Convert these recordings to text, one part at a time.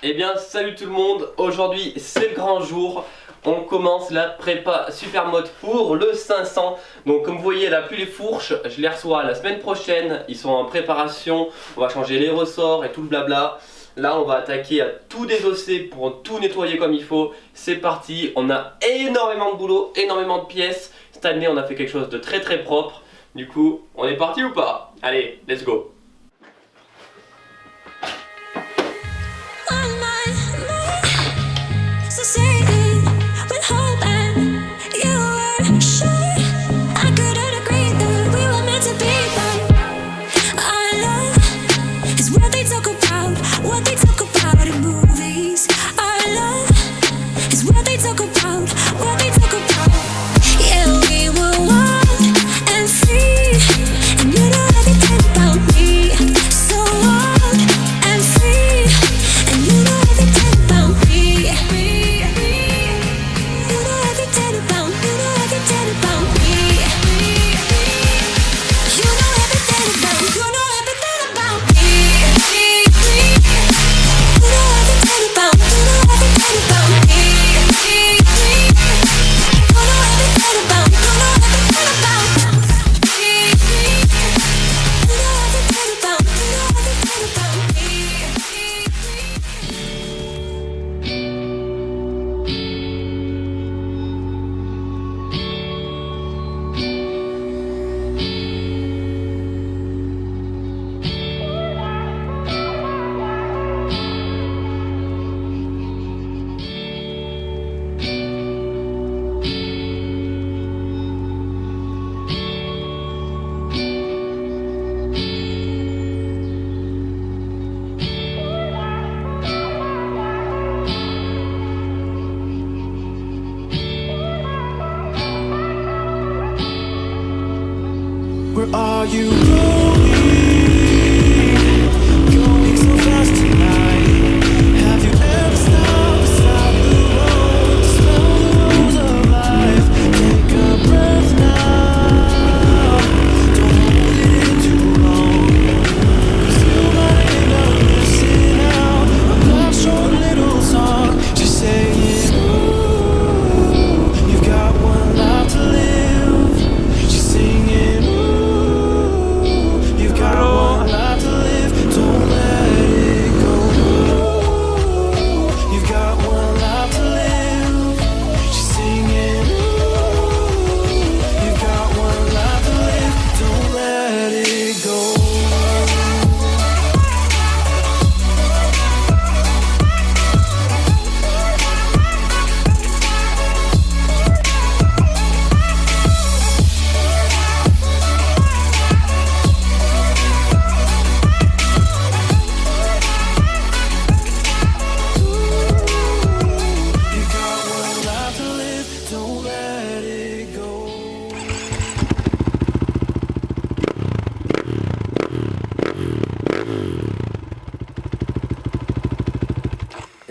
Eh bien salut tout le monde, aujourd'hui c'est le grand jour. On commence la prépa Supermode pour le 500. Donc comme vous voyez là, plus les fourches, je les reçois la semaine prochaine. Ils sont en préparation, on va changer les ressorts et tout le blabla. Là on va attaquer à tout désosser pour tout nettoyer comme il faut. C'est parti, on a énormément de boulot, énormément de pièces. Cette année on a fait quelque chose de très très propre. Du coup, on est parti ou pas? Allez, let's go. Where are you going? Going so fast tonight. Have you ever stopped beside the road to smell the rose of life? Take a breath now. Don't hold it in too long. 'Cause you might end up missing out. A love short little song. Just saying, ooh, you've got one life to live. She's singing, ooh.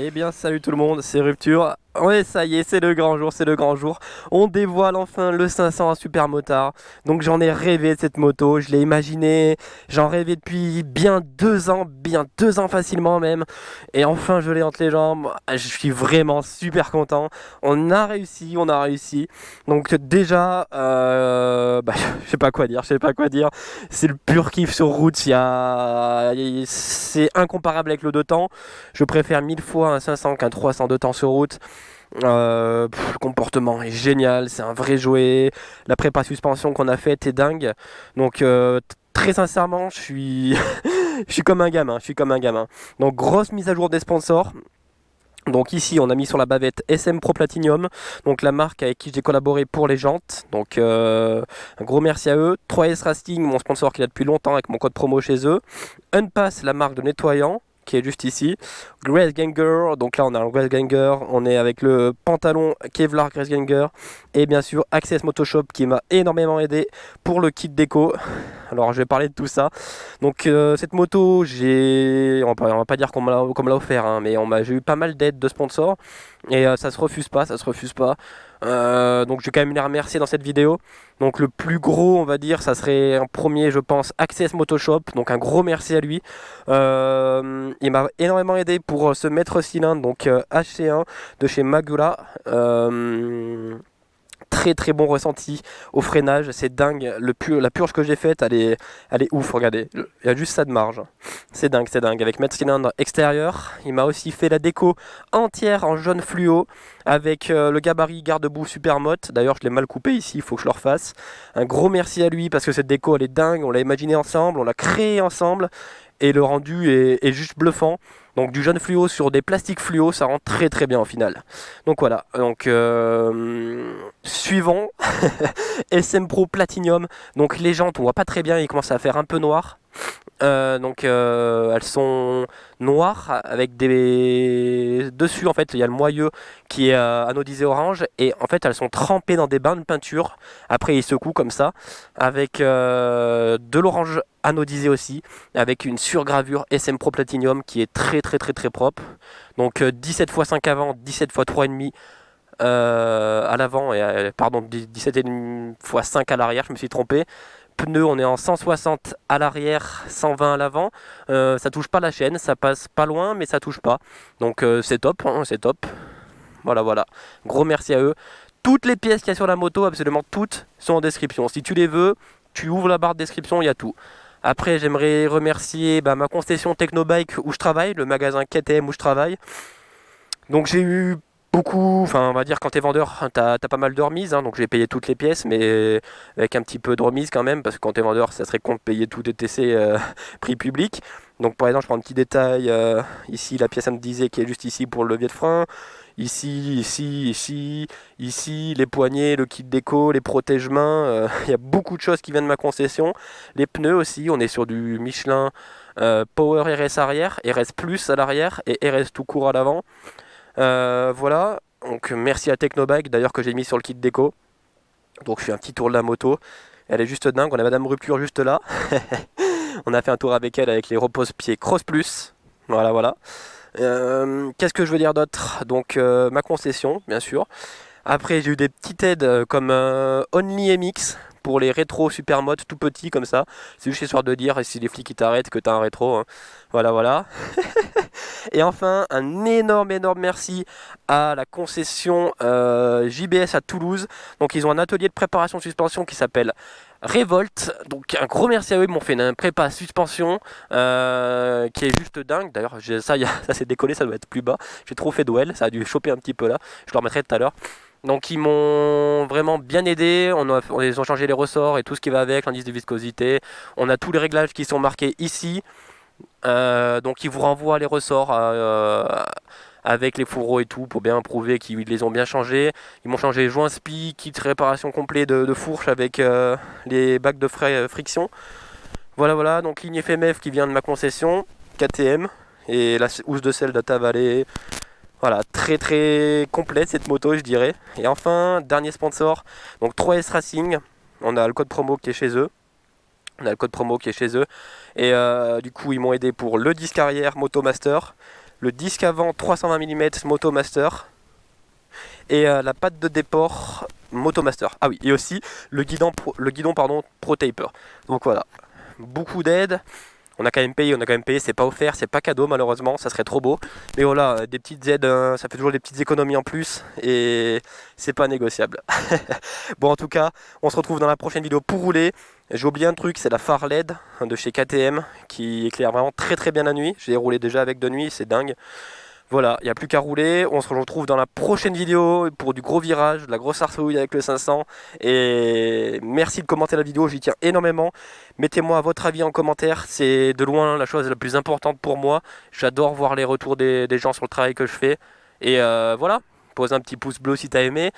Eh bien salut tout le monde, c'est Rupture. Ouais, ça y est, c'est le grand jour, c'est le grand jour. On dévoile enfin le 500 à Super Motard. Donc j'en ai rêvé de cette moto, je l'ai imaginé, j'en rêvais depuis bien 2 ans facilement même. Et enfin je l'ai entre les jambes, je suis vraiment super content. On a réussi. Donc déjà, je sais pas quoi dire, C'est le pur kiff sur route, c'est incomparable avec le 2 temps. Je préfère 1000 fois un 500 qu'un 300 de temps sur route. Le comportement est génial, c'est un vrai jouet. La prépa suspension qu'on a faite est dingue. Donc très sincèrement, je suis je suis comme un gamin, Donc grosse mise à jour des sponsors. Donc ici on a mis sur la bavette SM Pro Platinum, donc la marque avec qui j'ai collaboré pour les jantes. Donc un gros merci à eux. 3S Racing, mon sponsor qui est là depuis longtemps avec mon code promo chez eux. Unpass, la marque de nettoyant, qui est juste ici. Grace Ganger, donc là on a un Grace Ganger, on est avec le pantalon Kevlar Grace Ganger. Et bien sûr Access Motoshop qui m'a énormément aidé pour le kit déco. Alors je vais parler de tout ça. Donc cette moto, on va pas dire qu'on me l'a offert, hein, mais j'ai eu pas mal d'aides de sponsors. Et ça se refuse pas. Donc je vais quand même les remercier dans cette vidéo. Donc le plus gros, on va dire, ça serait un premier, je pense, Access Motoshop. Donc un gros merci à lui. Il m'a énormément aidé pour ce mètre cylindre, donc HC1 de chez Magura. Très très bon ressenti au freinage, c'est dingue. La purge que j'ai faite, elle est ouf, regardez. Il y a juste ça de marge. C'est dingue, c'est dingue. Avec mètre cylindre extérieur, il m'a aussi fait la déco entière en jaune fluo avec le gabarit garde-boue Supermote. D'ailleurs, je l'ai mal coupé ici, il faut que je le refasse. Un gros merci à lui parce que cette déco, elle est dingue. On l'a imaginé ensemble, on l'a créé ensemble. Et le rendu est juste bluffant. Donc du jaune fluo sur des plastiques fluo, ça rend très très bien au final. Donc voilà, donc suivant, SM Pro Platinum. Donc les jantes, on voit pas très bien, il commence à faire un peu noir. Elles sont noires avec des dessus en fait il y a le moyeu qui est anodisé orange et en fait elles sont trempées dans des bains de peinture. Après ils secouent comme ça avec de l'orange anodisé aussi avec une surgravure SM Pro Platinum qui est très très très très propre. Donc 17 x 5 avant, 17 x 3,5 à l'avant et pardon 17 x 5 à l'arrière, je me suis trompé. Pneus, on est en 160 à l'arrière, 120 à l'avant. Ça touche pas la chaîne, ça passe pas loin, mais ça touche pas. Donc c'est top, hein, c'est top. Voilà, voilà. Gros merci à eux. Toutes les pièces qu'il y a sur la moto, absolument toutes, sont en description. Si tu les veux, tu ouvres la barre de description, il y a tout. Après, j'aimerais remercier ma concession Technobike où je travaille, le magasin KTM où je travaille. Donc j'ai eu beaucoup, enfin on va dire quand t'es vendeur, t'as pas mal de remises, hein, donc j'ai payé toutes les pièces, mais avec un petit peu de remise quand même, parce que quand t'es vendeur, ça serait con de payer tout TTC prix public. Donc par exemple, je prends un petit détail, ici la pièce anodisée qui est juste ici pour le levier de frein, ici, les poignées, le kit déco, les protège-mains, il y a beaucoup de choses qui viennent de ma concession. Les pneus aussi, on est sur du Michelin Power RS arrière, RS Plus à l'arrière et RS tout court à l'avant. Voilà, donc merci à Technobike d'ailleurs que j'ai mis sur le kit déco. Donc je fais un petit tour de la moto, elle est juste dingue, on a Madame Rupture juste là. On a fait un tour avec elle avec les repose-pieds Cross Plus. Voilà, voilà. Qu'est-ce que je veux dire d'autre? Donc ma concession, bien sûr. Après j'ai eu des petites aides comme Only MX pour les rétros Supermote tout petits comme ça. C'est juste histoire de dire si les flics ils t'arrêtent que t'as un rétro. Hein. Voilà, voilà. Et enfin, un énorme merci à la concession JBS à Toulouse. Donc ils ont un atelier de préparation de suspension qui s'appelle Revolt. Donc un gros merci à eux, ils m'ont fait une prépa suspension qui est juste dingue. D'ailleurs ça s'est décollé, ça doit être plus bas. J'ai trop fait d'OL, ça a dû choper un petit peu là. Je le remettrai tout à l'heure. Donc ils m'ont vraiment bien aidé, ils ont changé les ressorts et tout ce qui va avec, l'indice de viscosité. On a tous les réglages qui sont marqués ici. Donc ils vous renvoient les ressorts avec les fourreaux et tout pour bien prouver qu'ils les ont bien changés. Ils m'ont changé joint spi, kit réparation complet de fourche avec les bacs de friction. Voilà, voilà, donc ligne FMF qui vient de ma concession, KTM et la housse de selle de Tavale. Voilà, très très complète cette moto je dirais. Et enfin, dernier sponsor, donc 3S Racing, on a le code promo qui est chez eux. Et du coup ils m'ont aidé pour le disque arrière Motomaster, le disque avant 320 mm Motomaster et la patte de déport Motomaster. Ah oui, et aussi le guidon Pro Taper. Donc voilà, beaucoup d'aide. On a quand même payé, c'est pas offert, c'est pas cadeau malheureusement, ça serait trop beau. Mais voilà, des petites aides, ça fait toujours des petites économies en plus et c'est pas négociable. Bon en tout cas, on se retrouve dans la prochaine vidéo pour rouler. J'ai oublié un truc, c'est la phare LED de chez KTM qui éclaire vraiment très très bien la nuit. J'ai roulé déjà avec de nuit, c'est dingue. Voilà, il n'y a plus qu'à rouler. On se retrouve dans la prochaine vidéo pour du gros virage, de la grosse arsouille avec le 500. Et merci de commenter la vidéo, j'y tiens énormément. Mettez-moi votre avis en commentaire, c'est de loin la chose la plus importante pour moi. J'adore voir les retours des gens sur le travail que je fais. Et voilà, pose un petit pouce bleu si t'as aimé.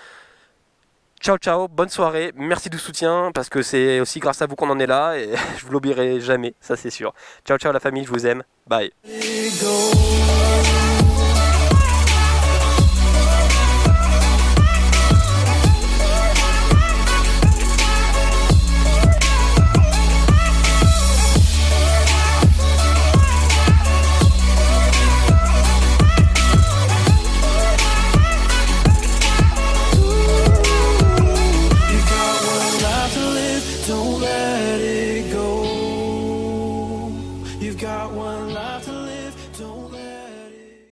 Ciao ciao, bonne soirée, merci du soutien parce que c'est aussi grâce à vous qu'on en est là et je vous l'oublierai jamais, ça c'est sûr. Ciao ciao la famille, je vous aime, bye.